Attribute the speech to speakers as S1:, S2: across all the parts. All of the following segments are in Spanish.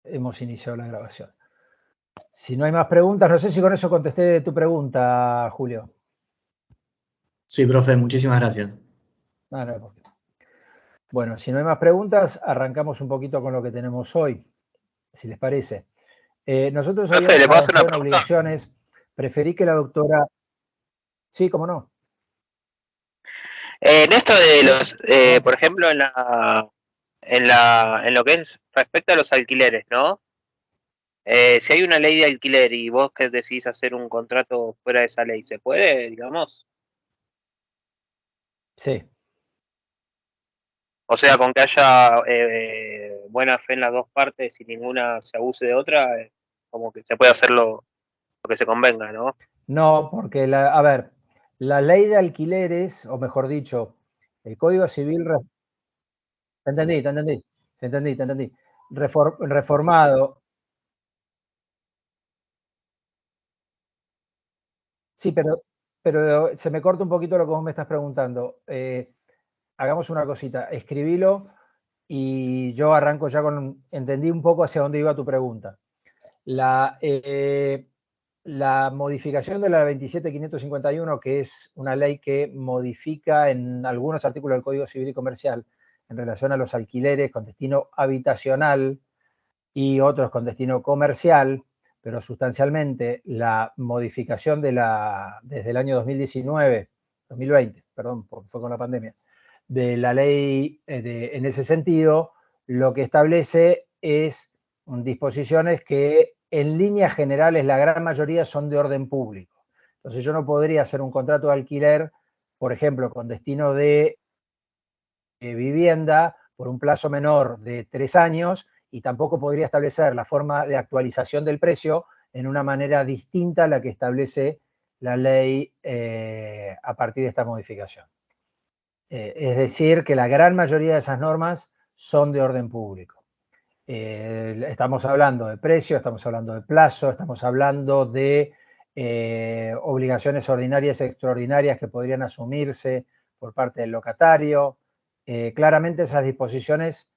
S1: hemos iniciado la grabación. Si no hay más preguntas, no sé si con eso contesté tu pregunta, Julio.
S2: Sí, profe, muchísimas gracias.
S1: No, no, porque... Bueno, si no hay más preguntas, arrancamos un poquito con lo que tenemos hoy, si les parece. Nosotros
S3: Profe,
S1: habíamos
S3: ¿le puedo hacer una
S1: avanzado en
S3: pregunta?
S1: obligaciones. Preferí que la doctora... Sí, cómo no.
S3: En esto de los,
S1: Adelante.
S3: por ejemplo, en lo que es respecto a los alquileres, ¿no? Si hay una ley de alquiler y vos que decidís hacer un contrato fuera de esa ley, ¿se puede, digamos?
S1: Sí.
S3: O sea, con que haya buena fe en las dos partes y ninguna se abuse de otra, como que se puede hacer lo que se convenga, ¿no?
S1: No, porque, a ver, la ley de alquileres, o mejor dicho, el Código Civil... Te entendí, te entendí, te entendí, te entendí. Reformado. Sí, pero se me corta un poquito lo que vos me estás preguntando. Hagamos una cosita, escribilo y yo arranco ya con... Entendí un poco hacia dónde iba tu pregunta. La modificación de la 27.551, que es una ley que modifica en algunos artículos del Código Civil y Comercial en relación a los alquileres con destino habitacional y otros con destino comercial, pero sustancialmente la modificación desde el año 2020, perdón, porque fue con la pandemia, de la ley en ese sentido, lo que establece es disposiciones que en líneas generales la gran mayoría son de orden público. Entonces yo no podría hacer un contrato de alquiler, por ejemplo, con destino de vivienda por un plazo menor de 3 años y tampoco podría establecer la forma de actualización del precio en una manera distinta a la que establece la ley a partir de esta modificación. Es decir, que la gran mayoría de esas normas son de orden público. Estamos hablando de precio, estamos hablando de plazo, estamos hablando de obligaciones ordinarias y extraordinarias que podrían asumirse por parte del locatario. Claramente esas disposiciones,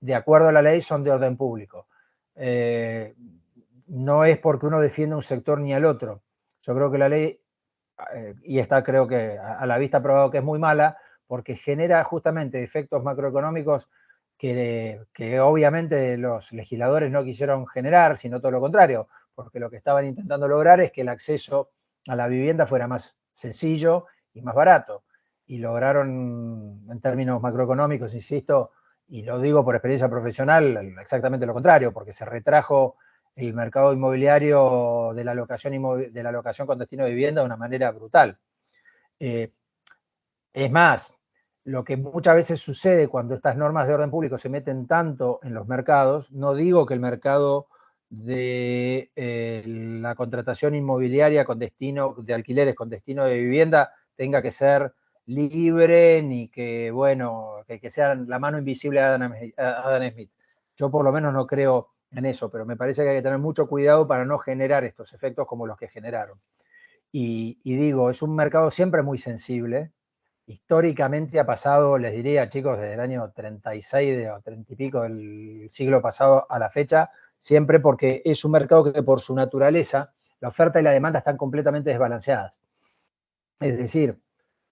S1: de acuerdo a la ley, son de orden público. No es porque uno defienda un sector ni al otro. Yo creo que la ley, y está creo que a la vista probado que es muy mala, porque genera justamente efectos macroeconómicos que obviamente los legisladores no quisieron generar, sino todo lo contrario, porque lo que estaban intentando lograr es que el acceso a la vivienda fuera más sencillo y más barato. Y lograron, en términos macroeconómicos, insisto, y lo digo por experiencia profesional, exactamente lo contrario, porque se retrajo el mercado inmobiliario de la locación con destino de vivienda de una manera brutal. Es más, lo que muchas veces sucede cuando estas normas de orden público se meten tanto en los mercados, no digo que el mercado de la contratación inmobiliaria con destino de alquileres con destino de vivienda tenga que ser libre ni que, bueno, que sea la mano invisible de Adam Smith. Yo por lo menos no creo en eso, pero me parece que hay que tener mucho cuidado para no generar estos efectos como los que generaron. Y digo, es un mercado siempre muy sensible. Históricamente ha pasado, les diría, chicos, desde el año 36 o 30 y pico del siglo pasado a la fecha, siempre porque es un mercado que por su naturaleza, la oferta y la demanda están completamente desbalanceadas. Es decir,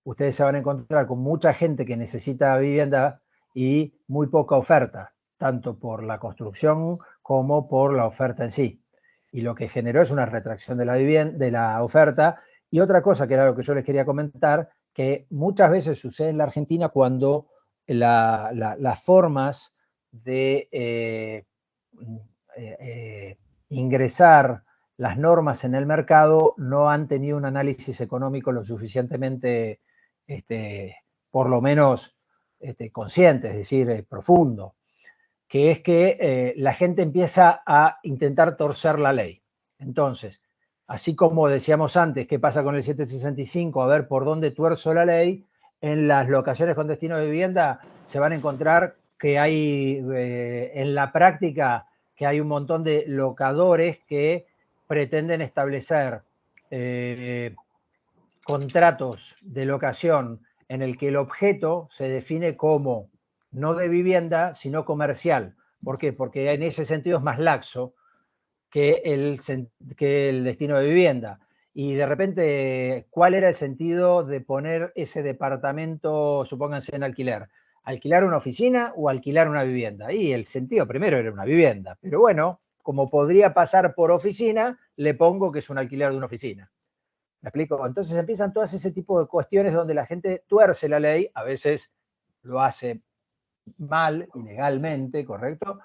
S1: ustedes se van a encontrar con mucha gente que necesita vivienda y muy poca oferta, tanto por la construcción como por la oferta en sí. Y lo que generó es una retracción de la oferta. Y otra cosa que era lo que yo les quería comentar, que muchas veces sucede en la Argentina cuando las formas de ingresar las normas en el mercado no han tenido un análisis económico lo suficientemente, por lo menos, consciente, es decir, profundo, que es que la gente empieza a intentar torcer la ley. Entonces, así como decíamos antes, ¿qué pasa con el 765? A ver por dónde tuerzo la ley, en las locaciones con destino de vivienda se van a encontrar que hay en la práctica que hay un montón de locadores que pretenden establecer contratos de locación en el que el objeto se define como no de vivienda, sino comercial, ¿Por qué? Porque en ese sentido es más laxo que el destino de vivienda. Y de repente, ¿cuál era el sentido de poner ese departamento, supónganse, en alquiler? ¿Alquilar una oficina o alquilar una vivienda? Y el sentido primero era una vivienda. Pero bueno, como podría pasar por oficina, le pongo que es un alquiler de una oficina. ¿Me explico? Entonces empiezan todas ese tipo de cuestiones donde la gente tuerce la ley, a veces lo hace mal, ilegalmente, ¿correcto?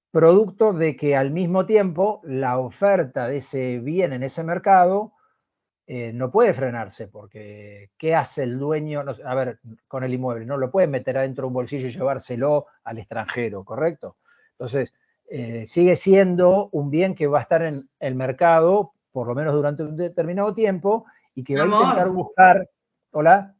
S1: Producto de que al mismo tiempo la oferta de ese bien en ese mercado no puede frenarse, porque ¿qué hace el dueño? No, a ver, con el inmueble, no lo puede meter adentro de un bolsillo y llevárselo al extranjero, ¿correcto? Entonces, sigue siendo un bien que va a estar en el mercado, por lo menos durante un determinado tiempo, y que va a intentar buscar, hola,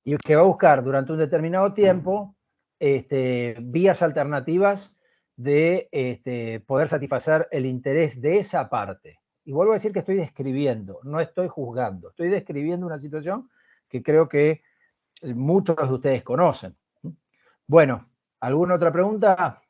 S1: y que va a buscar durante un determinado tiempo vías alternativas de poder satisfacer el interés de esa parte. Y vuelvo a decir que estoy describiendo, no estoy juzgando, estoy describiendo una situación que creo que muchos de ustedes conocen. Bueno, ¿alguna otra pregunta?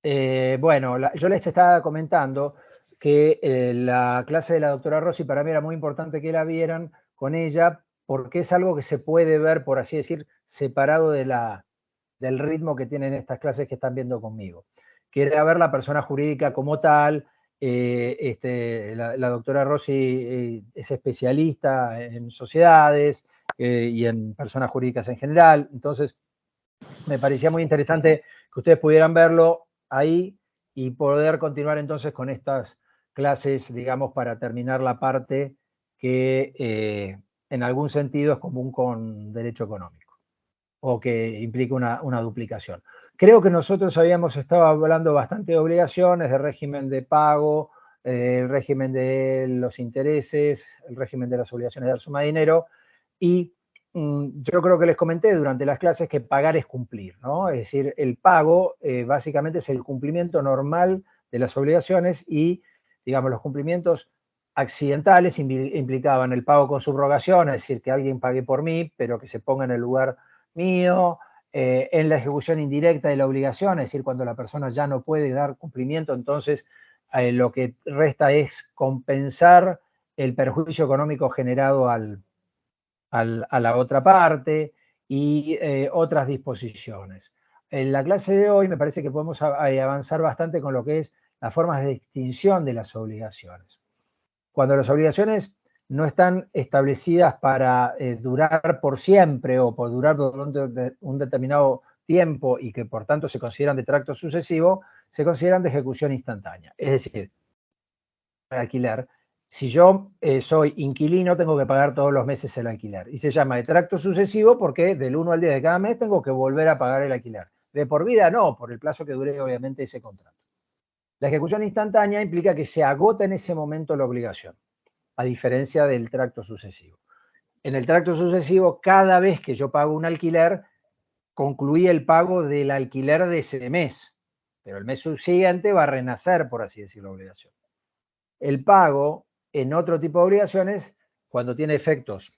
S1: Bueno, yo les estaba comentando que la clase de la doctora Rossi para mí era muy importante que la vieran con ella porque es algo que se puede ver, por así decir, separado del ritmo que tienen estas clases que están viendo conmigo. Que era ver la persona jurídica como tal. La doctora Rossi es especialista en sociedades y en personas jurídicas en general. Entonces, me parecía muy interesante que ustedes pudieran verlo ahí y poder continuar entonces con estas clases, digamos, para terminar la parte que en algún sentido es común con derecho económico o que implica una duplicación. Creo que nosotros habíamos estado hablando bastante de obligaciones, de régimen de pago, el régimen de los intereses, el régimen de las obligaciones de dar suma de dinero, y yo creo que les comenté durante las clases que pagar es cumplir, ¿no? Es decir, el pago básicamente es el cumplimiento normal de las obligaciones y, digamos, los cumplimientos accidentales implicaban el pago con subrogación, es decir, que alguien pague por mí, pero que se ponga en el lugar mío, en la ejecución indirecta de la obligación, es decir, cuando la persona ya no puede dar cumplimiento, entonces lo que resta es compensar el perjuicio económico generado a la otra parte y otras disposiciones. En la clase de hoy me parece que podemos avanzar bastante con lo que es las formas de extinción de las obligaciones. Cuando las obligaciones no están establecidas para durar por siempre o por durar durante un determinado tiempo y que por tanto se consideran de tracto sucesivo, se consideran de ejecución instantánea. Es decir, el alquiler, si yo soy inquilino, tengo que pagar todos los meses el alquiler. Y se llama de tracto sucesivo porque del 1 al 10 de cada mes tengo que volver a pagar el alquiler. De por vida no, por el plazo que dure obviamente ese contrato. La ejecución instantánea implica que se agota en ese momento la obligación, a diferencia del tracto sucesivo. En el tracto sucesivo, cada vez que yo pago un alquiler, concluí el pago del alquiler de ese mes, pero el mes subsiguiente va a renacer, por así decirlo, la obligación. El pago en otro tipo de obligaciones, cuando tiene efectos,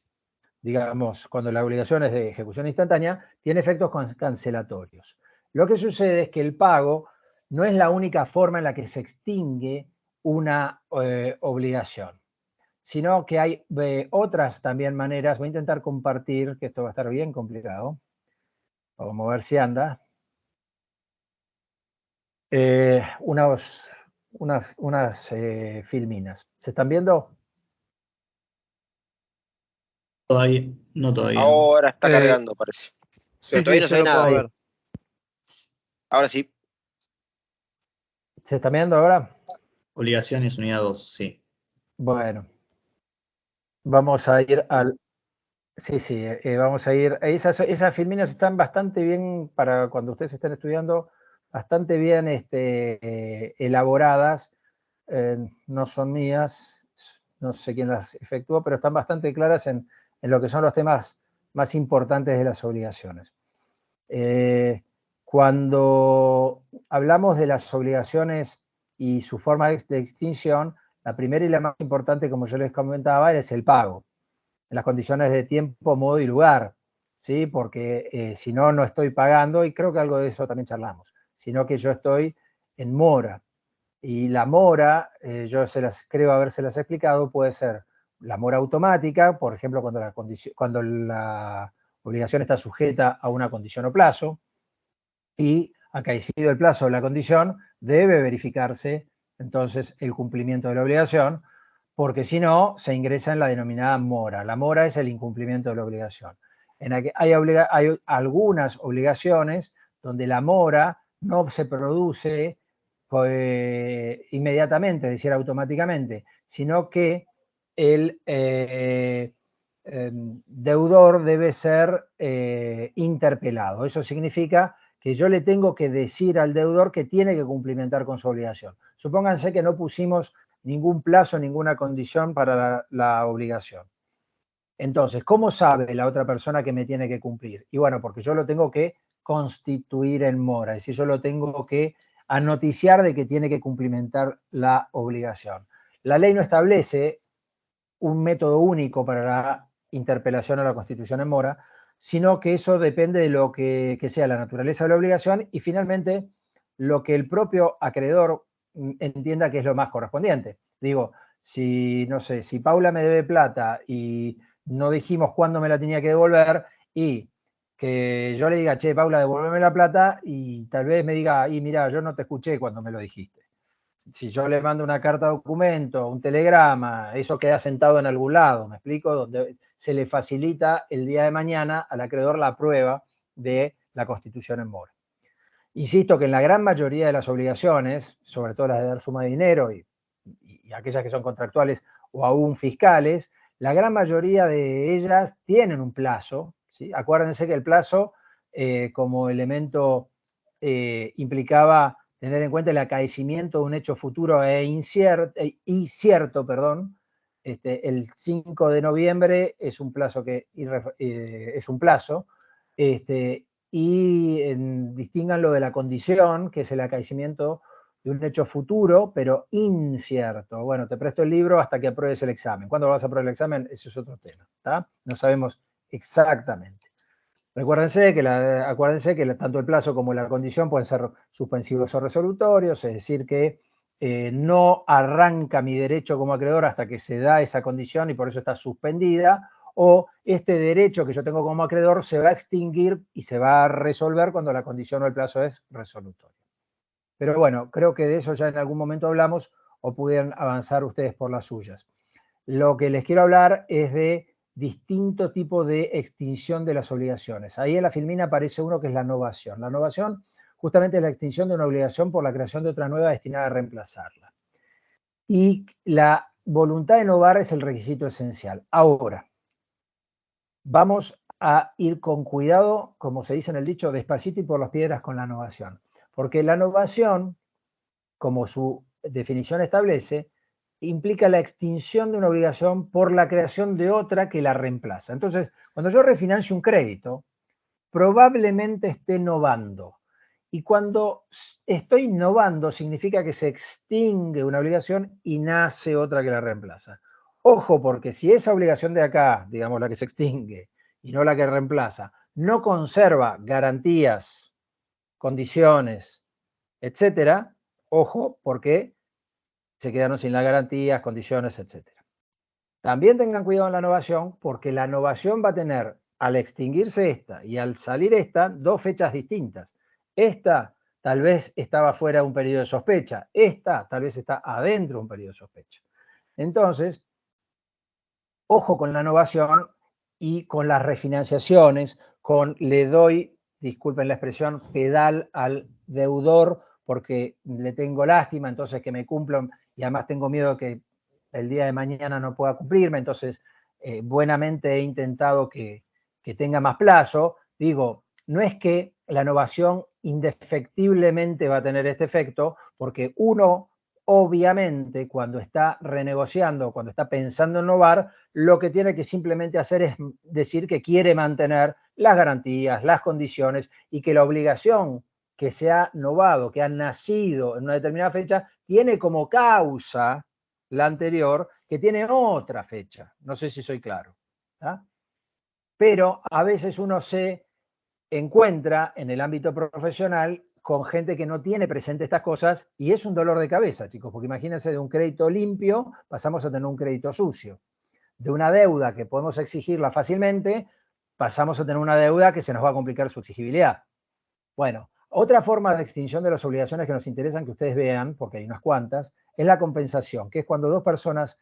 S1: digamos, cuando la obligación es de ejecución instantánea, tiene efectos cancelatorios. Lo que sucede es que el pago no es la única forma en la que se extingue una obligación, sino que hay otras también maneras. Voy a intentar compartir, que esto va a estar bien complicado. Vamos a ver si anda. Unas filminas. ¿Se están viendo?
S2: Todavía, no todavía.
S4: Ahora está cargando, parece. Pero
S1: Sí,
S4: todavía no se ve nada.
S1: ver.
S4: Ahora sí.
S1: ¿Se está viendo ahora?
S2: Obligaciones, unidad 2, sí.
S1: Bueno. Vamos a ir al... Sí, vamos a ir... Esas filminas están bastante bien para cuando ustedes estén estudiando, bastante bien elaboradas. No son mías, no sé quién las efectuó, pero están bastante claras en lo que son los temas más importantes de las obligaciones. Cuando hablamos de las obligaciones y su forma de extinción, la primera y la más importante, como yo les comentaba, es el pago, en las condiciones de tiempo, modo y lugar. ¿sí? Porque si no, no estoy pagando, y creo que algo de eso también charlamos, sino que yo estoy en mora. Y la mora, yo creo habérselas explicado, puede ser la mora automática, por ejemplo, cuando la obligación está sujeta a una condición o plazo, y acaecido el plazo o la condición, debe verificarse entonces el cumplimiento de la obligación, porque si no, se ingresa en la denominada mora. La mora es el incumplimiento de la obligación. Hay algunas obligaciones donde la mora no se produce inmediatamente, es decir, automáticamente, sino que el deudor debe ser interpelado. Eso significa que yo le tengo que decir al deudor que tiene que cumplimentar con su obligación. Supónganse que no pusimos ningún plazo, ninguna condición para la obligación. Entonces, ¿cómo sabe la otra persona que me tiene que cumplir? Y bueno, porque yo lo tengo que constituir en mora, es decir, yo lo tengo que anoticiar de que tiene que cumplimentar la obligación. La ley no establece un método único para la interpelación o la constitución en mora, sino que eso depende de lo que sea la naturaleza de la obligación y finalmente lo que el propio acreedor entienda que es lo más correspondiente. Digo, si, no sé, si Paula me debe plata y no dijimos cuándo me la tenía que devolver y que yo le diga, che, Paula, devuélveme la plata y tal vez me diga, y mira, yo no te escuché cuando me lo dijiste. Si yo le mando una carta documento, un telegrama, eso queda sentado en algún lado, ¿me explico? Donde se le facilita el día de mañana al acreedor la prueba de la constitución en mora. Insisto que en la gran mayoría de las obligaciones, sobre todo las de dar suma de dinero y aquellas que son contractuales o aún fiscales, la gran mayoría de ellas tienen un plazo, ¿sí? Acuérdense que el plazo como elemento implicaba tener en cuenta el acaecimiento de un hecho futuro incierto, perdón. El 5 de noviembre es un plazo y distínganlo de la condición, que es el acaecimiento de un hecho futuro, pero incierto. Bueno, te presto el libro hasta que apruebes el examen. ¿Cuándo vas a aprobar el examen? Ese es otro tema, ¿está? No sabemos exactamente. Acuérdense que tanto el plazo como la condición pueden ser suspensivos o resolutorios, es decir, que no arranca mi derecho como acreedor hasta que se da esa condición y por eso está suspendida, o este derecho que yo tengo como acreedor se va a extinguir y se va a resolver cuando la condición o el plazo es resolutorio. Pero bueno, creo que de eso ya en algún momento hablamos o pudieran avanzar ustedes por las suyas. Lo que les quiero hablar es de distintos tipos de extinción de las obligaciones. Ahí en la filmina aparece uno que es la novación. La novación justamente es la extinción de una obligación por la creación de otra nueva destinada a reemplazarla. Y la voluntad de novar es el requisito esencial. Ahora, vamos a ir con cuidado, como se dice en el dicho, despacito y por las piedras con la novación. Porque la novación, como su definición establece, implica la extinción de una obligación por la creación de otra que la reemplaza. Entonces, cuando yo refinancio un crédito, probablemente esté novando. Y cuando estoy novando, significa que se extingue una obligación y nace otra que la reemplaza. Ojo, porque si esa obligación de acá, digamos la que se extingue y no la que reemplaza, no conserva garantías, condiciones, etcétera, ojo, porque se quedaron sin las garantías, condiciones, etcétera. También tengan cuidado en la novación, porque la novación va a tener, al extinguirse esta y al salir esta, dos fechas distintas. Esta tal vez estaba fuera de un periodo de sospecha, esta tal vez está adentro de un periodo de sospecha. Entonces, ojo con la novación y con las refinanciaciones, le doy, disculpen la expresión, pedal al deudor porque le tengo lástima, entonces que me cumplan y además tengo miedo que el día de mañana no pueda cumplirme, entonces buenamente he intentado que tenga más plazo. Digo, no es que la novación indefectiblemente va a tener este efecto, porque uno, obviamente, cuando está renegociando, cuando está pensando en novar, lo que tiene que simplemente hacer es decir que quiere mantener las garantías, las condiciones y que la obligación que se ha novado, que ha nacido en una determinada fecha, tiene como causa la anterior, que tiene otra fecha. No sé si soy claro. ¿Ah? Pero a veces uno se encuentra en el ámbito profesional con gente que no tiene presente estas cosas y es un dolor de cabeza, chicos, porque imagínense, de un crédito limpio pasamos a tener un crédito sucio. De una deuda que podemos exigirla fácilmente, pasamos a tener una deuda que se nos va a complicar su exigibilidad. Bueno, otra forma de extinción de las obligaciones que nos interesan que ustedes vean, porque hay unas cuantas, es la compensación, que es cuando dos personas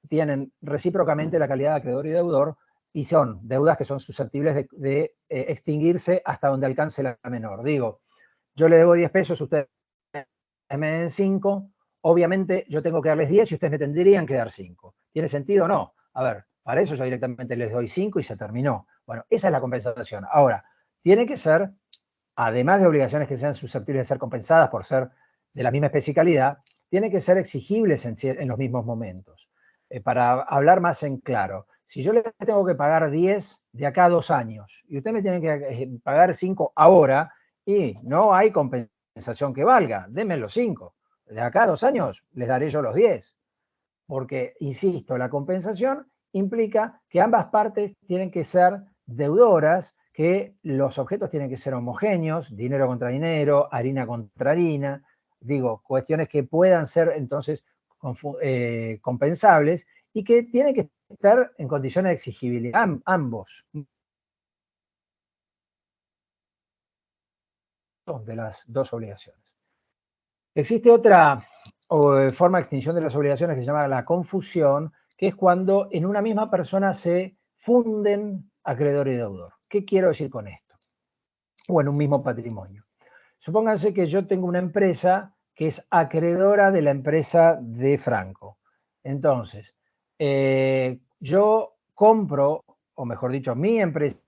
S1: tienen recíprocamente la calidad de acreedor y deudor y son deudas que son susceptibles de extinguirse hasta donde alcance la menor. Digo, yo le debo 10 pesos, ustedes me den 5, obviamente yo tengo que darles 10 y ustedes me tendrían que dar 5. ¿Tiene sentido o no? A ver, para eso yo directamente les doy 5 y se terminó. Bueno, esa es la compensación. Ahora, tiene que ser, además de obligaciones que sean susceptibles de ser compensadas por ser de la misma especie y calidad, tiene que ser exigibles en los mismos momentos. Para hablar más en claro, si yo le tengo que pagar 10 de acá a 2 años y usted me tiene que pagar 5 ahora y no hay compensación que valga, denme los 5. De acá a 2 años les daré yo los 10. Porque, insisto, la compensación implica que ambas partes tienen que ser deudoras, que los objetos tienen que ser homogéneos, dinero contra dinero, harina contra harina, digo, cuestiones que puedan ser entonces compensables y que tienen que estar en condiciones de exigibilidad, ambos de las dos obligaciones. Existe otra forma de extinción de las obligaciones que se llama la confusión, que es cuando en una misma persona se funden acreedor y deudor. ¿Qué quiero decir con esto? O en un mismo patrimonio. Supónganse que yo tengo una empresa que es acreedora de la empresa de Franco. Entonces, yo compro, o mejor dicho, mi empresa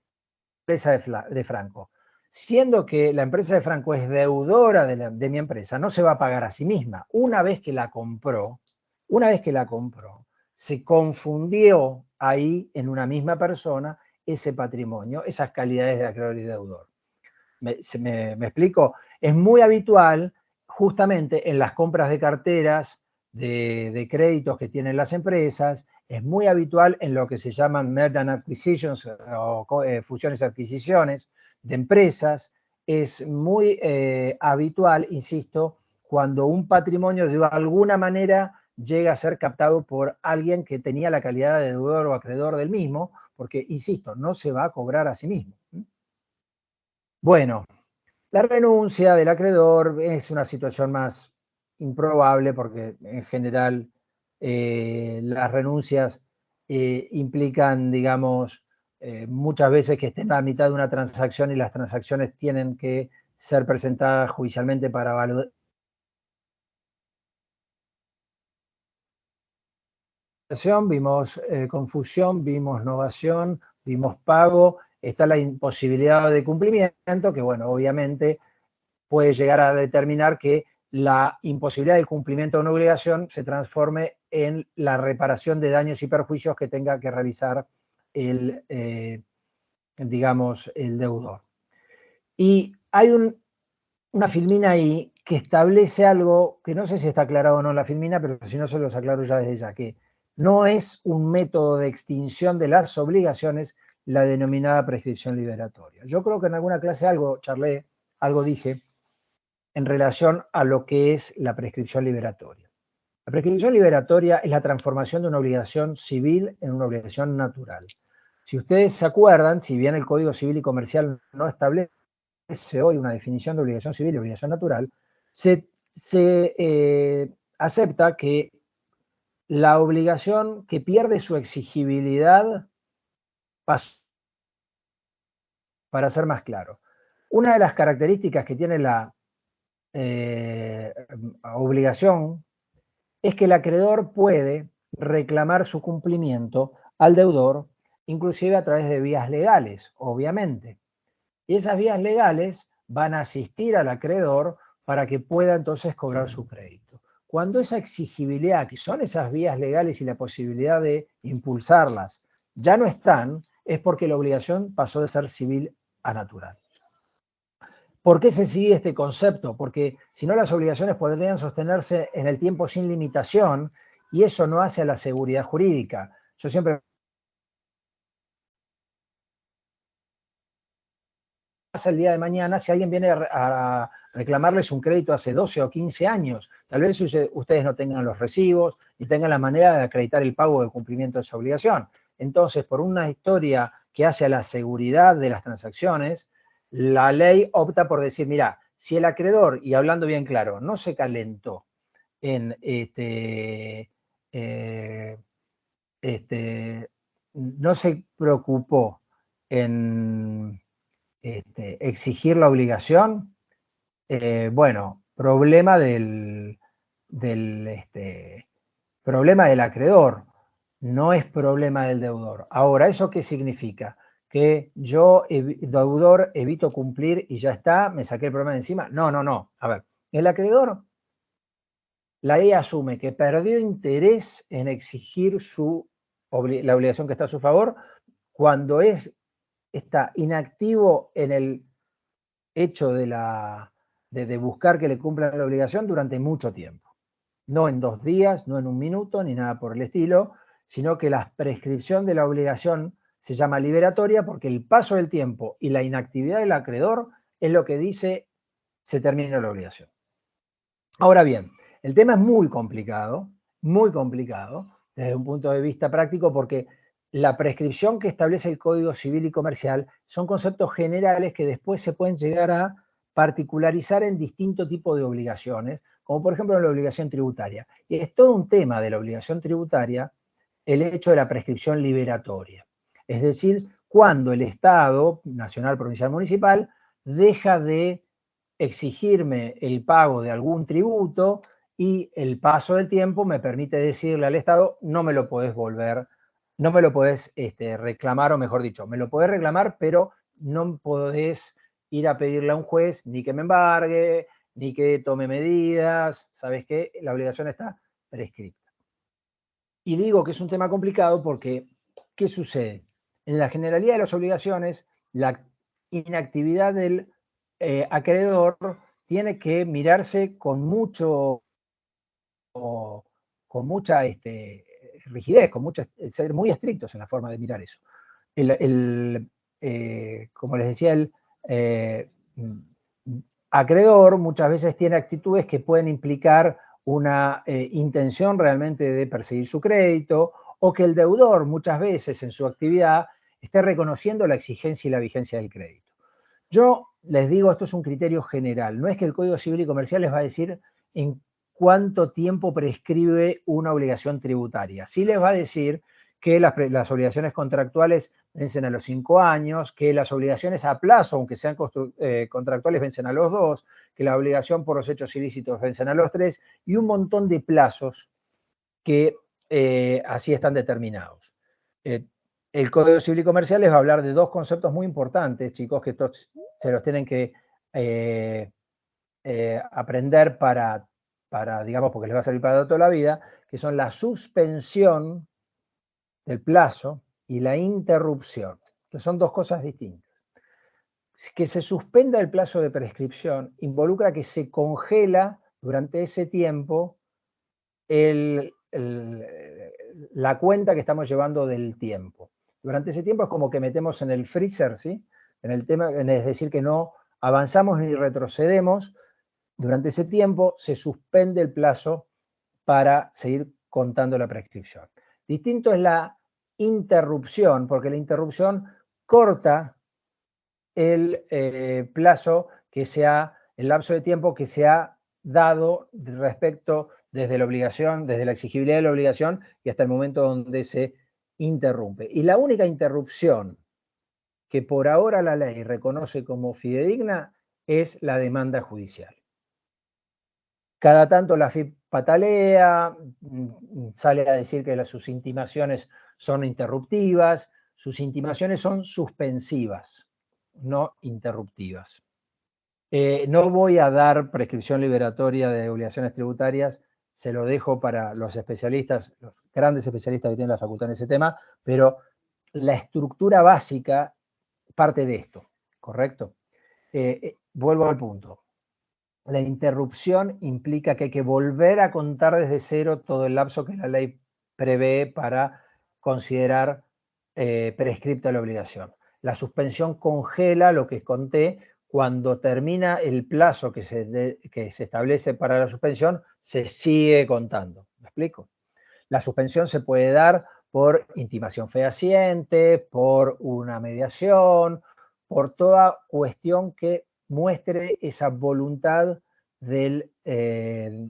S1: de Franco. Siendo que la empresa de Franco es deudora de mi empresa, no se va a pagar a sí misma. Una vez que la compró, se confundió ahí en una misma persona ese patrimonio, esas calidades de acreedor y deudor. ¿Me explico? Es muy habitual justamente en las compras de carteras de créditos que tienen las empresas, es muy habitual en lo que se llaman merger and acquisitions o fusiones y adquisiciones de empresas, es muy habitual, insisto, cuando un patrimonio de alguna manera llega a ser captado por alguien que tenía la calidad de deudor o acreedor del mismo, porque, insisto, no se va a cobrar a sí mismo. Bueno, la renuncia del acreedor es una situación más improbable porque en general las renuncias implican, digamos, muchas veces que estén a mitad de una transacción y las transacciones tienen que ser presentadas judicialmente para valoración. Vimos confusión, vimos novación, vimos pago, está la imposibilidad de cumplimiento, que bueno, obviamente puede llegar a determinar que la imposibilidad del cumplimiento de una obligación se transforme en la reparación de daños y perjuicios que tenga que realizar digamos, el deudor. Y hay una filmina ahí que establece algo que no sé si está aclarado o no en la filmina, pero si no se los aclaro ya desde ya, que no es un método de extinción de las obligaciones la denominada prescripción liberatoria. Yo creo que en alguna clase algo charlé, algo dije en relación a lo que es la prescripción liberatoria. La prescripción liberatoria es la transformación de una obligación civil en una obligación natural. Si ustedes se acuerdan, si bien el Código Civil y Comercial no establece hoy una definición de obligación civil y obligación natural, se acepta que la obligación que pierde su exigibilidad, para ser más claro, una de las características que tiene la obligación es que el acreedor puede reclamar su cumplimiento al deudor, inclusive a través de vías legales, obviamente. Y esas vías legales van a asistir al acreedor para que pueda entonces cobrar su crédito. Cuando esa exigibilidad, que son esas vías legales y la posibilidad de impulsarlas, ya no están, es porque la obligación pasó de ser civil a natural. ¿Por qué se sigue este concepto? Porque si no, las obligaciones podrían sostenerse en el tiempo sin limitación y eso no hace a la seguridad jurídica. Yo siempre pasa el día de mañana si alguien viene a reclamarles un crédito hace 12 o 15 años? Tal vez ustedes no tengan los recibos ni tengan la manera de acreditar el pago del cumplimiento de esa obligación. Entonces, por una historia que hace a la seguridad de las transacciones, la ley opta por decir, mira, si el acreedor, y hablando bien claro, no se calentó en no se preocupó en exigir la obligación, bueno, problema problema del acreedor, no es problema del deudor. Ahora, ¿eso qué significa? Que yo, deudor, evito cumplir y ya está, me saqué el problema de encima. No, no, no. A ver, el acreedor, la ley asume que perdió interés en exigir la obligación que está a su favor cuando está inactivo en el hecho de buscar que le cumplan la obligación durante mucho tiempo. No en 2 días, no en 1 minuto, ni nada por el estilo, sino que la prescripción de la obligación se llama liberatoria porque el paso del tiempo y la inactividad del acreedor es lo que dice se termina la obligación. Ahora bien, el tema es muy complicado desde un punto de vista práctico porque la prescripción que establece el Código Civil y Comercial son conceptos generales que después se pueden llegar a particularizar en distintos tipos de obligaciones, como por ejemplo la obligación tributaria. Y es todo un tema de la obligación tributaria el hecho de la prescripción liberatoria. Es decir, cuando el Estado, nacional, provincial, municipal, deja de exigirme el pago de algún tributo y el paso del tiempo me permite decirle al Estado, no me lo podés no me lo podés reclamar, o mejor dicho, me lo podés reclamar, pero no podés ir a pedirle a un juez ni que me embargue, ni que tome medidas, ¿sabes qué? La obligación está prescripta. Y digo que es un tema complicado porque, ¿qué sucede? En la generalidad de las obligaciones, la inactividad del acreedor tiene que mirarse con mucha rigidez, ser muy estrictos en la forma de mirar eso. Como les decía, el acreedor muchas veces tiene actitudes que pueden implicar una intención realmente de perseguir su crédito, o que el deudor muchas veces en su actividad esté reconociendo la exigencia y la vigencia del crédito. Yo les digo, esto es un criterio general, no es que el Código Civil y Comercial les va a decir en cuánto tiempo prescribe una obligación tributaria. Sí les va a decir que las obligaciones contractuales vencen a los 5 años, que las obligaciones a plazo, aunque sean contractuales, vencen a los 2, que la obligación por los hechos ilícitos vencen a los 3, y un montón de plazos que así están determinados. El Código Civil y Comercial les va a hablar de 2 conceptos muy importantes, chicos, que se los tienen que aprender para, digamos, porque les va a servir para toda la vida, que son la suspensión del plazo y la interrupción, que son 2 cosas distintas. Que se suspenda el plazo de prescripción involucra que se congela durante ese tiempo la cuenta que estamos llevando del tiempo. Durante ese tiempo es como que metemos en el freezer, ¿sí? Es decir, que no avanzamos ni retrocedemos. Durante ese tiempo se suspende el plazo para seguir contando la prescripción. Distinto es la interrupción, porque la interrupción corta el plazo el lapso de tiempo que se ha dado respecto desde la obligación, desde la exigibilidad de la obligación y hasta el momento donde se interrumpe. Y la única interrupción que por ahora la ley reconoce como fidedigna es la demanda judicial. Cada tanto la FIP patalea, sale a decir que sus intimaciones son interruptivas, sus intimaciones son suspensivas, no interruptivas. No voy a dar prescripción liberatoria de obligaciones tributarias, se lo dejo para los especialistas, los grandes especialistas que tienen la facultad en ese tema, pero la estructura básica parte de esto, ¿correcto? Vuelvo al punto. La interrupción implica que hay que volver a contar desde cero todo el lapso que la ley prevé para considerar prescripta la obligación. La suspensión congela lo que conté. Cuando termina el plazo que se establece para la suspensión, se sigue contando. ¿Me explico? La suspensión se puede dar por intimación fehaciente, por una mediación, por toda cuestión que muestre esa voluntad del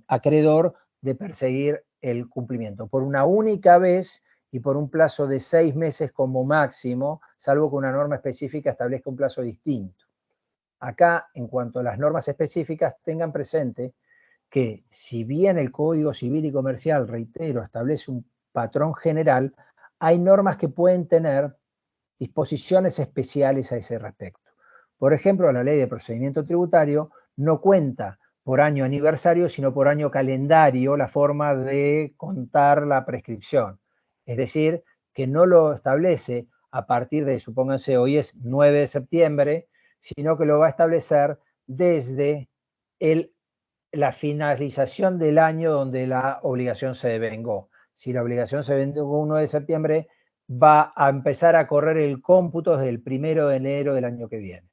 S1: acreedor de perseguir el cumplimiento. Por una única vez y por un plazo de 6 meses como máximo, salvo que una norma específica establezca un plazo distinto. Acá, en cuanto a las normas específicas, tengan presente que si bien el Código Civil y Comercial, reitero, establece un patrón general, hay normas que pueden tener disposiciones especiales a ese respecto. Por ejemplo, la Ley de Procedimiento Tributario no cuenta por año aniversario, sino por año calendario la forma de contar la prescripción. Es decir, que no lo establece a partir de, supónganse, hoy es 9 de septiembre, sino que lo va a establecer desde la finalización del año donde la obligación se devengó. Si la obligación se devengó 1 de septiembre, va a empezar a correr el cómputo desde el 1 de enero del año que viene.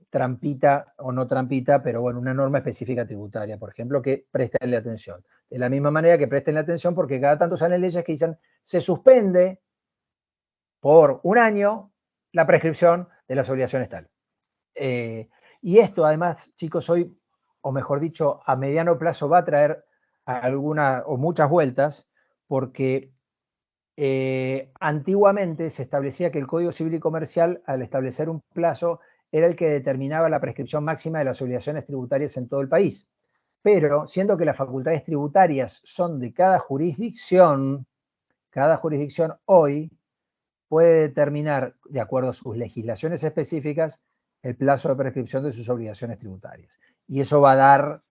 S1: Trampita o no trampita, pero bueno, una norma específica tributaria, por ejemplo, que prestenle atención. De la misma manera que prestenle atención porque cada tanto salen leyes que dicen se suspende por un año la prescripción de las obligaciones tal. Y esto además, chicos, hoy, o mejor dicho, a mediano plazo va a traer algunas o muchas vueltas, porque antiguamente se establecía que el Código Civil y Comercial, al establecer un plazo, era el que determinaba la prescripción máxima de las obligaciones tributarias en todo el país. Pero, siendo que las facultades tributarias son de cada jurisdicción hoy puede determinar, de acuerdo a sus legislaciones específicas, el plazo de prescripción de sus obligaciones tributarias. Y eso va a dar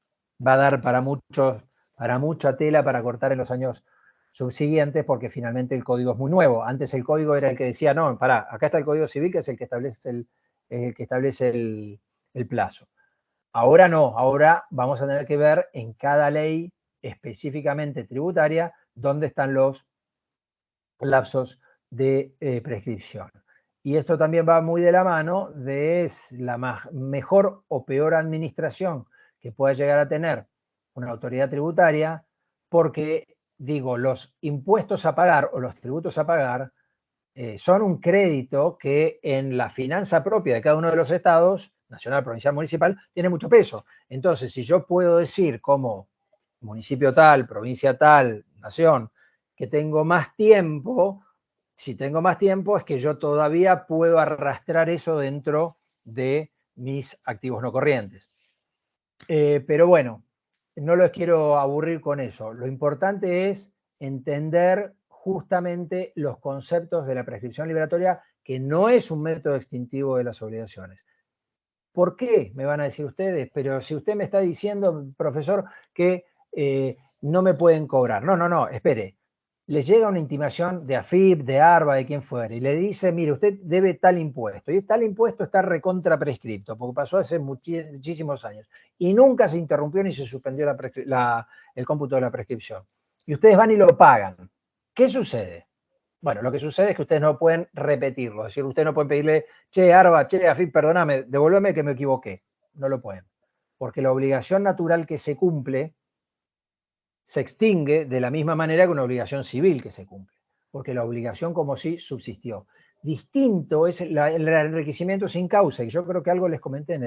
S1: para mucha tela para cortar en los años subsiguientes, porque finalmente el código es muy nuevo. Antes el código era el que decía, no, pará, acá está el Código Civil, que es el que establece el plazo. Ahora no, ahora vamos a tener que ver en cada ley específicamente tributaria dónde están los lapsos de prescripción. Y esto también va muy de la mano de la mejor o peor administración que pueda llegar a tener una autoridad tributaria, porque, digo, los impuestos a pagar o los tributos a pagar son un crédito que en la finanza propia de cada uno de los estados, nacional, provincial, municipal, tiene mucho peso. Entonces, si yo puedo decir como municipio tal, provincia tal, nación, que tengo más tiempo, si tengo más tiempo es que yo todavía puedo arrastrar eso dentro de mis activos no corrientes. Pero bueno, no los quiero aburrir con eso. Lo importante es entender justamente los conceptos de la prescripción liberatoria, que no es un método extintivo de las obligaciones. ¿Por qué? Me van a decir ustedes, pero si usted me está diciendo, profesor, que no me pueden cobrar. No, espere. Le llega una intimación de AFIP, de ARBA, de quien fuera, y le dice, mire, usted debe tal impuesto, y tal impuesto está recontra prescripto, porque pasó hace muchísimos años, y nunca se interrumpió ni se suspendió el cómputo de la prescripción. Y ustedes van y lo pagan. ¿Qué sucede? Bueno, lo que sucede es que ustedes no pueden repetirlo, es decir, ustedes no pueden pedirle, che, ARBA, che, AFIP, perdóname, devuélveme que me equivoqué. No lo pueden, porque la obligación natural que se cumple se extingue de la misma manera que una obligación civil que se cumple, porque la obligación como sí subsistió. Distinto es el enriquecimiento sin causa, y yo creo que algo les comenté en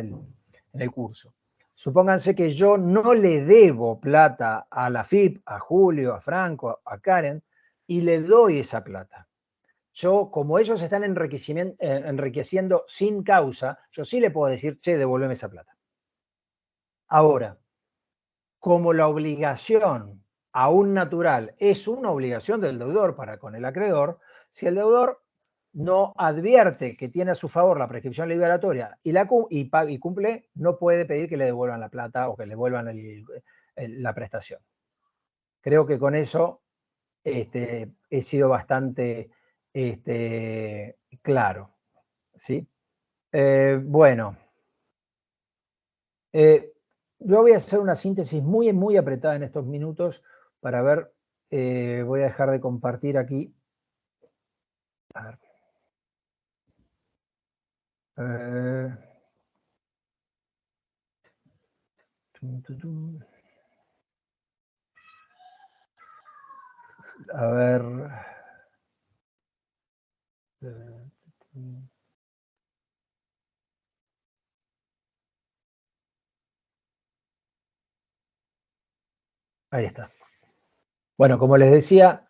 S1: el curso. Supónganse que yo no le debo plata a la FIP, a Julio, a Franco, a Karen, y le doy esa plata. Yo, como ellos están enriqueciendo sin causa, yo sí le puedo decir, che, devuélveme esa plata. Ahora, como la obligación aún natural es una obligación del deudor para con el acreedor, si el deudor no advierte que tiene a su favor la prescripción liberatoria y cumple, no puede pedir que le devuelvan la plata o que le devuelvan la prestación. Creo que con eso he sido bastante claro, ¿sí? Bueno. Yo voy a hacer una síntesis muy, muy apretada en estos minutos para ver, voy a dejar de compartir aquí. A ver. A ver. Ahí está. Bueno, como les decía,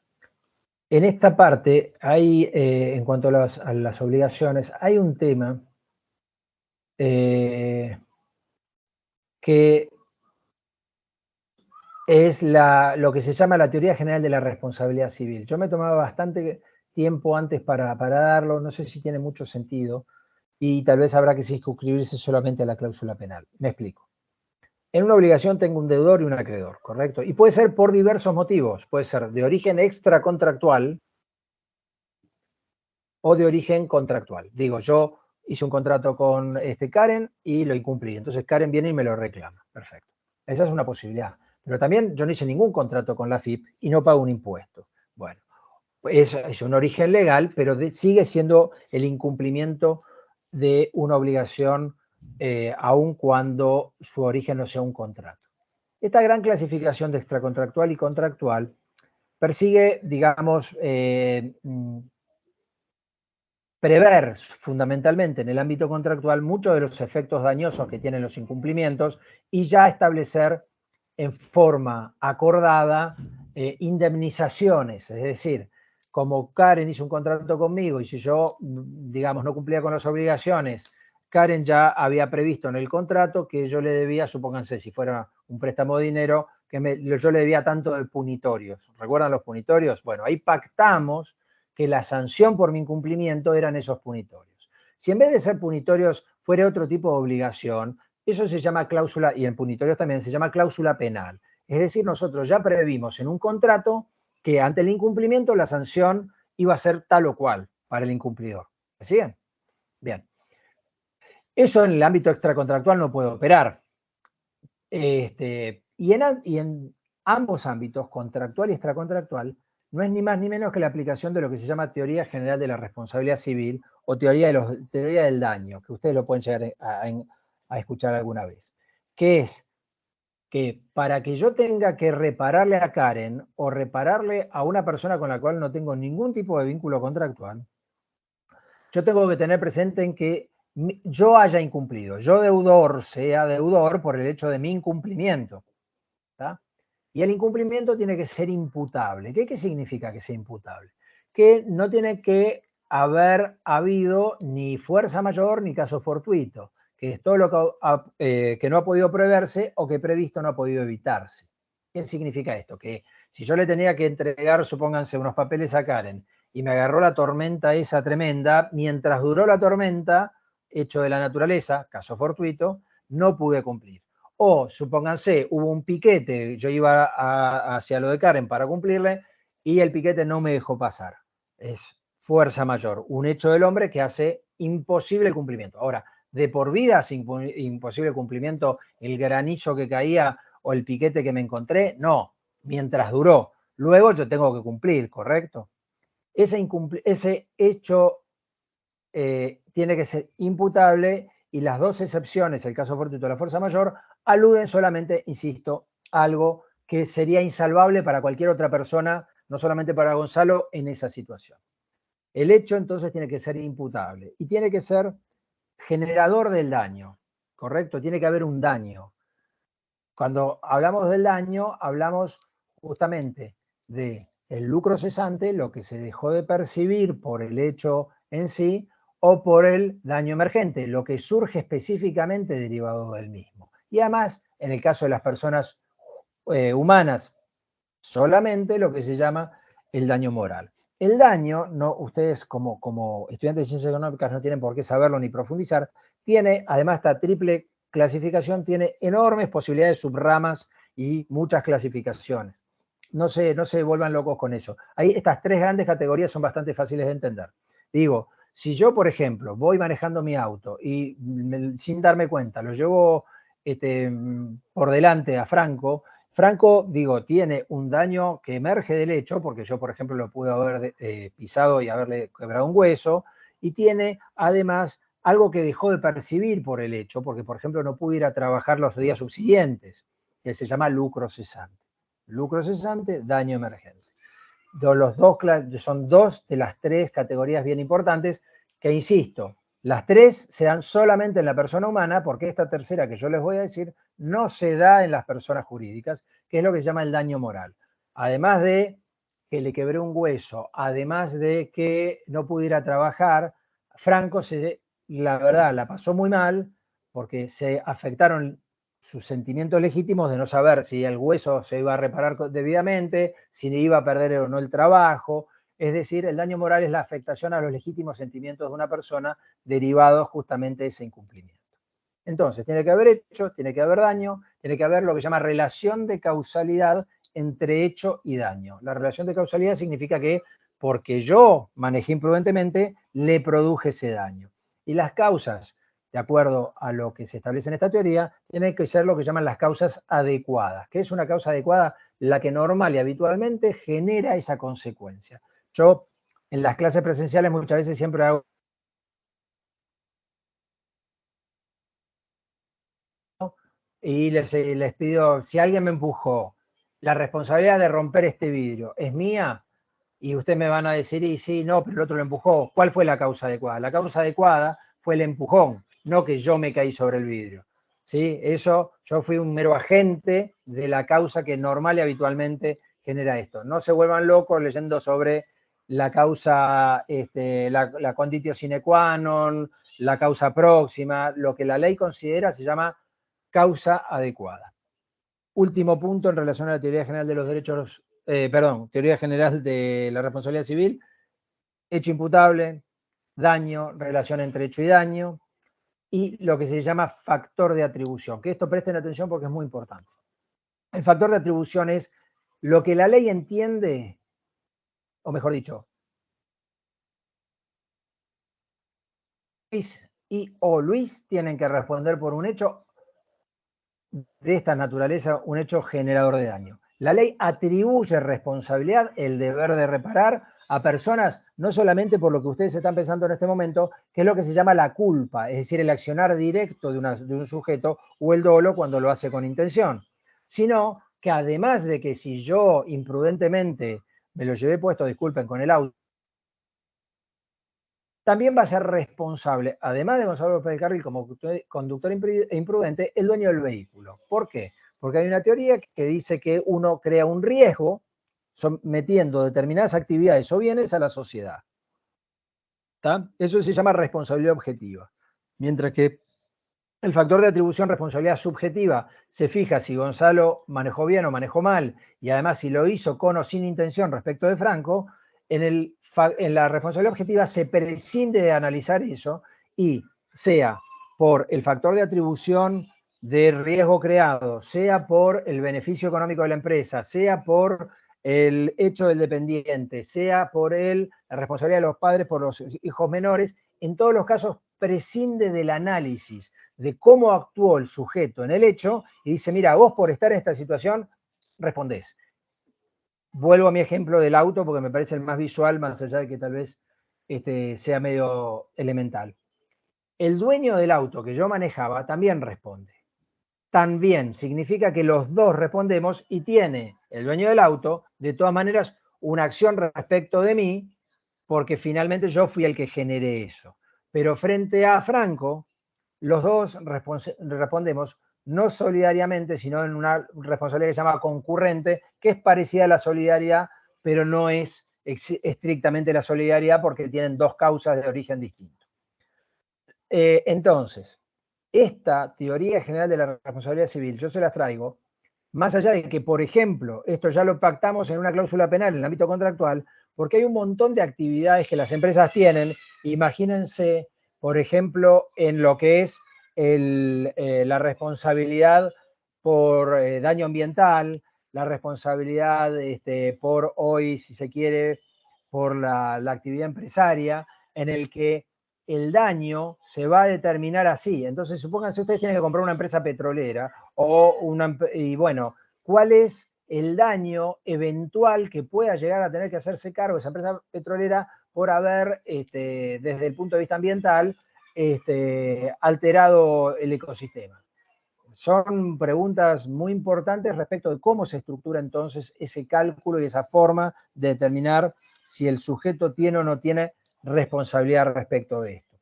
S1: en esta parte hay, en cuanto a las obligaciones, hay un tema que es lo que se llama la teoría general de la responsabilidad civil. Yo me tomaba bastante tiempo antes para darlo, no sé si tiene mucho sentido, y tal vez habrá que circunscribirse solamente a la cláusula penal. Me explico. En una obligación tengo un deudor y un acreedor, ¿correcto? Y puede ser por diversos motivos. Puede ser de origen extracontractual o de origen contractual. Digo, yo hice un contrato con Karen y lo incumplí. Entonces Karen viene y me lo reclama. Perfecto. Esa es una posibilidad. Pero también yo no hice ningún contrato con la AFIP y no pago un impuesto. Bueno, es un origen legal, pero sigue siendo el incumplimiento de una obligación aun cuando su origen no sea un contrato. Esta gran clasificación de extracontractual y contractual persigue, digamos, prever fundamentalmente en el ámbito contractual muchos de los efectos dañosos que tienen los incumplimientos y ya establecer en forma acordada indemnizaciones, es decir, como Karen hizo un contrato conmigo y si yo, digamos, no cumplía con las obligaciones, Karen ya había previsto en el contrato que yo le debía, supónganse, si fuera un préstamo de dinero, que yo le debía tanto de punitorios. ¿Recuerdan los punitorios? Bueno, ahí pactamos que la sanción por mi incumplimiento eran esos punitorios. Si en vez de ser punitorios fuera otro tipo de obligación, eso se llama cláusula, y en punitorios también se llama cláusula penal. Es decir, nosotros ya previmos en un contrato que ante el incumplimiento la sanción iba a ser tal o cual para el incumplidor. ¿Me siguen? Bien. Eso en el ámbito extracontractual no puede operar. Y en ambos ámbitos, contractual y extracontractual, no es ni más ni menos que la aplicación de lo que se llama teoría general de la responsabilidad civil o teoría del daño, que ustedes lo pueden llegar a escuchar alguna vez, que es que para que yo tenga que repararle a Karen o repararle a una persona con la cual no tengo ningún tipo de vínculo contractual, yo tengo que tener presente en que yo haya incumplido, yo deudor sea deudor por el hecho de mi incumplimiento. ¿Tá? Y el incumplimiento tiene que ser imputable. ¿Qué significa que sea imputable? Que no tiene que haber habido ni fuerza mayor ni caso fortuito, que es todo lo que no ha podido preverse o que previsto no ha podido evitarse. ¿Qué significa esto? Que si yo le tenía que entregar, supónganse, unos papeles a Karen y me agarró la tormenta esa tremenda, mientras duró la tormenta, hecho de la naturaleza, caso fortuito, no pude cumplir. O, supónganse, hubo un piquete, yo iba hacia lo de Karen para cumplirle y el piquete no me dejó pasar. Es fuerza mayor, un hecho del hombre que hace imposible el cumplimiento. Ahora, de por vida es imposible el cumplimiento el granizo que caía o el piquete que me encontré, no, mientras duró. Luego yo tengo que cumplir, ¿correcto? Ese hecho tiene que ser imputable y las dos excepciones, el caso fortuito y la fuerza mayor, aluden solamente, insisto, a algo que sería insalvable para cualquier otra persona, no solamente para Gonzalo, en esa situación. El hecho entonces tiene que ser imputable y tiene que ser generador del daño, ¿correcto? Tiene que haber un daño. Cuando hablamos del daño, hablamos justamente del lucro cesante, lo que se dejó de percibir por el hecho en sí, o por el daño emergente, lo que surge específicamente derivado del mismo. Y además, en el caso de las personas humanas, solamente lo que se llama el daño moral. El daño, no, ustedes como estudiantes de ciencias económicas no tienen por qué saberlo ni profundizar, tiene, además esta triple clasificación, tiene enormes posibilidades de subramas y muchas clasificaciones. No se vuelvan locos con eso. Ahí estas tres grandes categorías son bastante fáciles de entender. Digo, si yo, por ejemplo, voy manejando mi auto y sin darme cuenta lo llevo por delante a Franco, digo, tiene un daño que emerge del hecho, porque yo, por ejemplo, lo pude haber pisado y haberle quebrado un hueso, y tiene además algo que dejó de percibir por el hecho, porque por ejemplo no pudo ir a trabajar los días subsiguientes, que se llama lucro cesante. Lucro cesante, daño emergente. Son dos de las tres categorías bien importantes que, insisto, las tres se dan solamente en la persona humana, porque esta tercera que yo les voy a decir no se da en las personas jurídicas, que es lo que se llama el daño moral. Además de que le quebré un hueso, además de que no pudiera trabajar, Franco la verdad la pasó muy mal porque se afectaron sus sentimientos legítimos de no saber si el hueso se iba a reparar debidamente, si iba a perder o no el trabajo. Es decir, el daño moral es la afectación a los legítimos sentimientos de una persona derivados justamente de ese incumplimiento. Entonces, tiene que haber hecho, tiene que haber daño, tiene que haber lo que se llama relación de causalidad entre hecho y daño. La relación de causalidad significa que porque yo manejé imprudentemente, le produje ese daño. Y las causas, de acuerdo a lo que se establece en esta teoría, tienen que ser lo que llaman las causas adecuadas. ¿Qué es una causa adecuada? La que normal y habitualmente genera esa consecuencia. Yo en las clases presenciales muchas veces siempre hago y les pido, si alguien me empujó, la responsabilidad de romper este vidrio es mía, y ustedes me van a decir, y sí, no, pero el otro lo empujó. ¿Cuál fue la causa adecuada? La causa adecuada fue el empujón, no que yo me caí sobre el vidrio. ¿Sí? Eso, yo fui un mero agente de la causa que normal y habitualmente genera esto. No se vuelvan locos leyendo sobre la causa, la conditio sine qua non, la causa próxima. Lo que la ley considera se llama causa adecuada. Último punto en relación a la teoría general de los derechos, teoría general de la responsabilidad civil, hecho imputable, daño, relación entre hecho y daño, y lo que se llama factor de atribución, que esto presten atención porque es muy importante. El factor de atribución es lo que la ley entiende, o mejor dicho, Luis o Luis tienen que responder por un hecho de esta naturaleza, un hecho generador de daño. La ley atribuye responsabilidad, el deber de reparar, a personas, no solamente por lo que ustedes están pensando en este momento, que es lo que se llama la culpa, es decir, el accionar directo de un sujeto o el dolo cuando lo hace con intención, sino que además de que si yo imprudentemente me lo llevé puesto, disculpen, con el auto, también va a ser responsable, además de Gonzalo López del Carril como conductor imprudente, el dueño del vehículo. ¿Por qué? Porque hay una teoría que dice que uno crea un riesgo sometiendo determinadas actividades o bienes a la sociedad. ¿Está? Eso se llama responsabilidad objetiva. Mientras que el factor de atribución responsabilidad subjetiva se fija si Gonzalo manejó bien o manejó mal, y además si lo hizo con o sin intención respecto de Franco, en la responsabilidad objetiva se prescinde de analizar eso y sea por el factor de atribución de riesgo creado, sea por el beneficio económico de la empresa, sea por el hecho del dependiente, sea por la responsabilidad de los padres por los hijos menores, en todos los casos prescinde del análisis de cómo actuó el sujeto en el hecho y dice, mira, vos por estar en esta situación respondés. Vuelvo a mi ejemplo del auto porque me parece el más visual, más allá de que tal vez sea medio elemental. El dueño del auto que yo manejaba también responde. También significa que los dos respondemos y tiene el dueño del auto, de todas maneras, una acción respecto de mí, porque finalmente yo fui el que generé eso. Pero frente a Franco, los dos respondemos no solidariamente, sino en una responsabilidad que se llama concurrente, que es parecida a la solidaridad, pero no es estrictamente la solidaridad porque tienen dos causas de origen distinto. Entonces, esta teoría general de la responsabilidad civil, yo se las traigo, más allá de que, por ejemplo, esto ya lo pactamos en una cláusula penal en el ámbito contractual, porque hay un montón de actividades que las empresas tienen. Imagínense, por ejemplo, en lo que es la responsabilidad por daño ambiental, la responsabilidad por hoy, si se quiere, por la actividad empresaria, en el que el daño se va a determinar así. Entonces, supónganse ustedes tienen que comprar una empresa petrolera y bueno, ¿cuál es el daño eventual que pueda llegar a tener que hacerse cargo esa empresa petrolera por haber, desde el punto de vista ambiental, alterado el ecosistema? Son preguntas muy importantes respecto de cómo se estructura entonces ese cálculo y esa forma de determinar si el sujeto tiene o no tiene responsabilidad respecto de esto.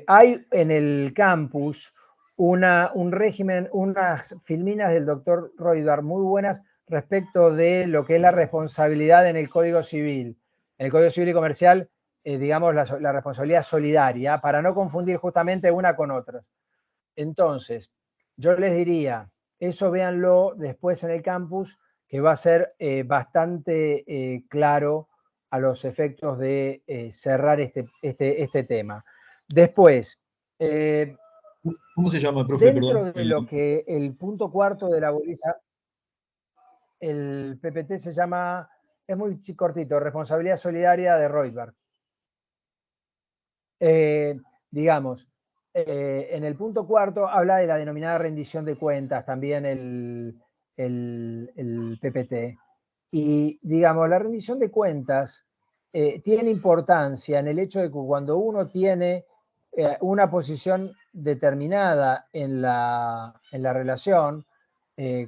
S1: Hay en el campus un régimen, unas filminas del doctor Roydar muy buenas respecto de lo que es la responsabilidad en el Código Civil. En el Código Civil y Comercial, digamos, la responsabilidad solidaria, para no confundir justamente una con otras. Entonces, yo les diría, eso véanlo después en el campus, que va a ser bastante claro a los efectos de cerrar este tema. Después,
S2: ¿Cómo se llama, profe?
S1: dentro
S2: Perdón.
S1: de lo que el punto cuarto de la bolisa, el PPT se llama, es muy cortito, Responsabilidad Solidaria de Roydberg. Digamos, en el punto cuarto habla de la denominada rendición de cuentas, también el PPT. Y digamos, la rendición de cuentas tiene importancia en el hecho de que cuando uno tiene una posición determinada en la relación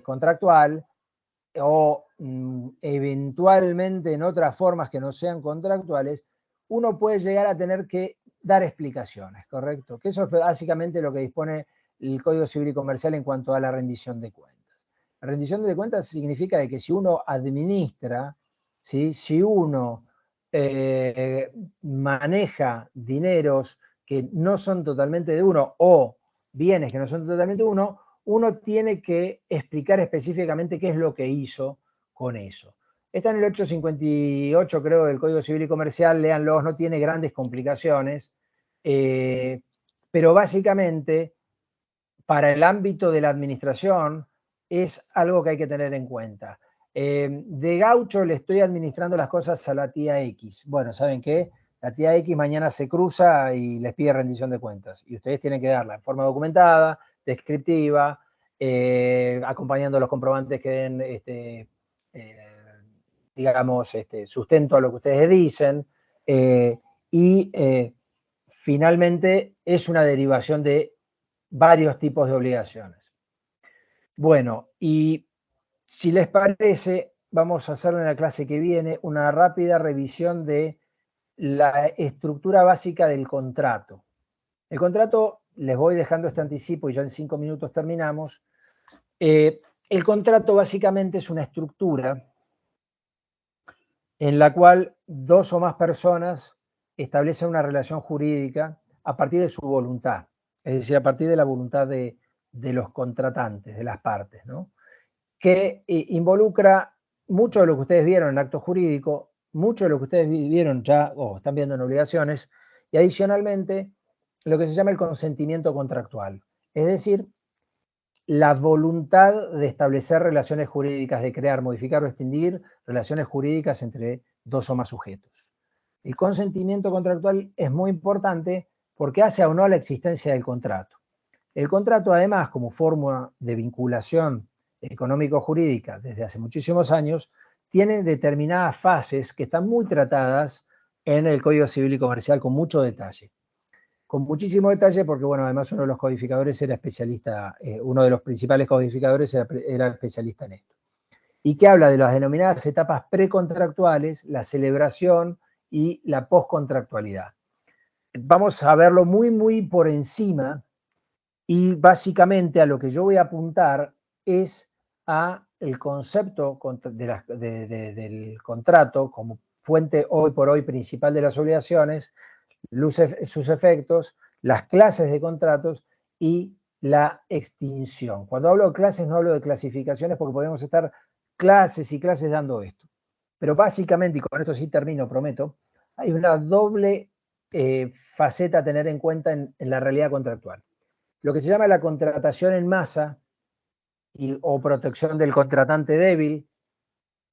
S1: contractual o eventualmente en otras formas que no sean contractuales, uno puede llegar a tener que dar explicaciones, ¿correcto? Que eso es básicamente lo que dispone el Código Civil y Comercial en cuanto a la rendición de cuentas. La rendición de cuentas significa de que si uno administra, ¿sí? Si uno maneja dineros que no son totalmente de uno o bienes que no son totalmente de uno, uno tiene que explicar específicamente qué es lo que hizo con eso. Está en el 858, creo, del Código Civil y Comercial, léanlo, no tiene grandes complicaciones, pero básicamente para el ámbito de la administración es algo que hay que tener en cuenta. De gaucho le estoy administrando las cosas a la tía X. Bueno, ¿saben qué? La tía X mañana se cruza y les pide rendición de cuentas. Y ustedes tienen que darla en forma documentada, descriptiva, acompañando los comprobantes que den, digamos, sustento a lo que ustedes dicen. Finalmente es una derivación de varios tipos de obligaciones. Bueno, y si les parece, vamos a hacer en la clase que viene una rápida revisión de la estructura básica del contrato. El contrato, les voy dejando este anticipo y ya en 5 minutos terminamos. El contrato básicamente es una estructura en la cual dos o más personas establecen una relación jurídica a partir de su voluntad, es decir, a partir de la voluntad de los contratantes, de las partes, ¿no? Que involucra mucho de lo que ustedes vieron en acto jurídico, mucho de lo que ustedes vieron ya o están viendo en obligaciones, y adicionalmente lo que se llama el consentimiento contractual, es decir, la voluntad de establecer relaciones jurídicas, de crear, modificar o extinguir relaciones jurídicas entre dos o más sujetos. El consentimiento contractual es muy importante porque hace o no a la existencia del contrato. El contrato, además, como forma de vinculación económico-jurídica desde hace muchísimos años, tiene determinadas fases que están muy tratadas en el Código Civil y Comercial con mucho detalle. Con muchísimo detalle porque, bueno, además uno de los codificadores era especialista, uno de los principales codificadores era especialista en esto. Y que habla de las denominadas etapas precontractuales, la celebración y la postcontractualidad. Vamos a verlo muy por encima y básicamente a lo que yo voy a apuntar es a el concepto del contrato como fuente hoy por hoy principal de las obligaciones, sus efectos, las clases de contratos y la extinción. Cuando hablo de clases no hablo de clasificaciones porque podemos estar clases y clases dando esto. Pero básicamente, y con esto sí termino, prometo, hay una doble faceta a tener en cuenta en la realidad contractual. Lo que se llama la contratación en masa o protección del contratante débil,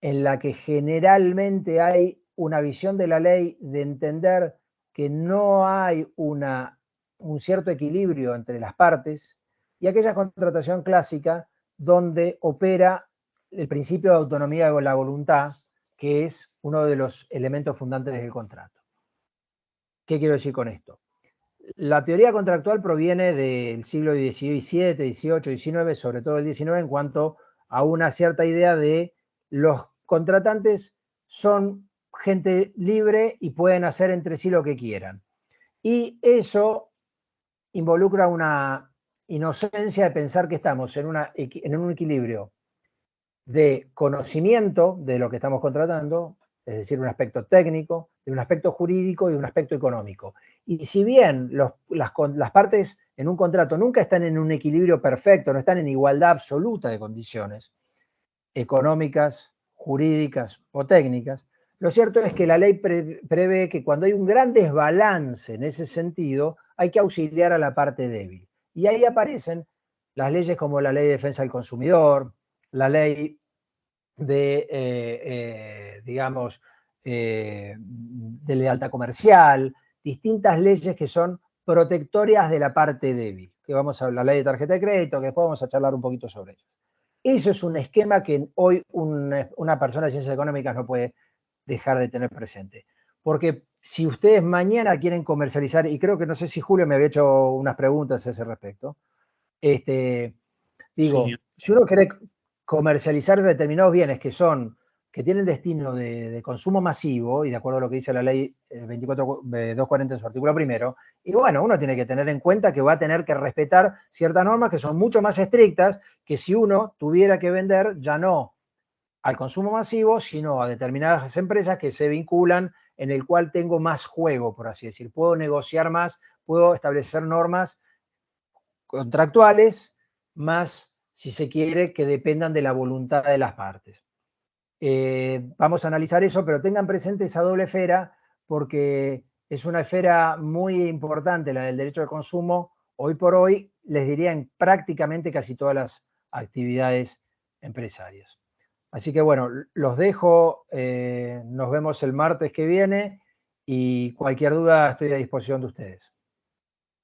S1: en la que generalmente hay una visión de la ley de entender que no hay un cierto equilibrio entre las partes, y aquella contratación clásica donde opera el principio de autonomía de la voluntad, que es uno de los elementos fundantes del contrato. ¿Qué quiero decir con esto? La teoría contractual proviene del siglo XVII, XVIII, XIX, sobre todo el XIX, en cuanto a una cierta idea de los contratantes son gente libre y pueden hacer entre sí lo que quieran. Y eso involucra una inocencia de pensar que estamos en un equilibrio de conocimiento de lo que estamos contratando, es decir, un aspecto técnico, de un aspecto jurídico y un aspecto económico. Y si bien las partes en un contrato nunca están en un equilibrio perfecto, no están en igualdad absoluta de condiciones económicas, jurídicas o técnicas, lo cierto es que la ley prevé que cuando hay un gran desbalance en ese sentido, hay que auxiliar a la parte débil. Y ahí aparecen las leyes como la Ley de Defensa del Consumidor, la ley de, digamos, de lealtad comercial, distintas leyes que son protectorias de la parte débil, que vamos a hablar, la ley de tarjeta de crédito, que después vamos a charlar un poquito sobre ellas. Eso es un esquema que hoy una persona de ciencias económicas no puede dejar de tener presente. Porque si ustedes mañana quieren comercializar, y creo que no sé si Julio me había hecho unas preguntas a ese respecto, digo,
S2: Sí.
S1: si uno quiere comercializar determinados bienes que tienen destino de consumo masivo, y de acuerdo a lo que dice la ley 240 en su artículo primero, y bueno, uno tiene que tener en cuenta que va a tener que respetar ciertas normas que son mucho más estrictas que si uno tuviera que vender ya no al consumo masivo, sino a determinadas empresas que se vinculan en el cual tengo más juego, por así decir. Puedo negociar más, puedo establecer normas contractuales, más, si se quiere, que dependan de la voluntad de las partes. Vamos a analizar eso, pero tengan presente esa doble esfera, porque es una esfera muy importante, la del derecho de consumo, hoy por hoy, les diría en prácticamente casi todas las actividades empresarias. Así que bueno, los dejo, nos vemos el martes que viene y cualquier duda estoy a disposición de ustedes.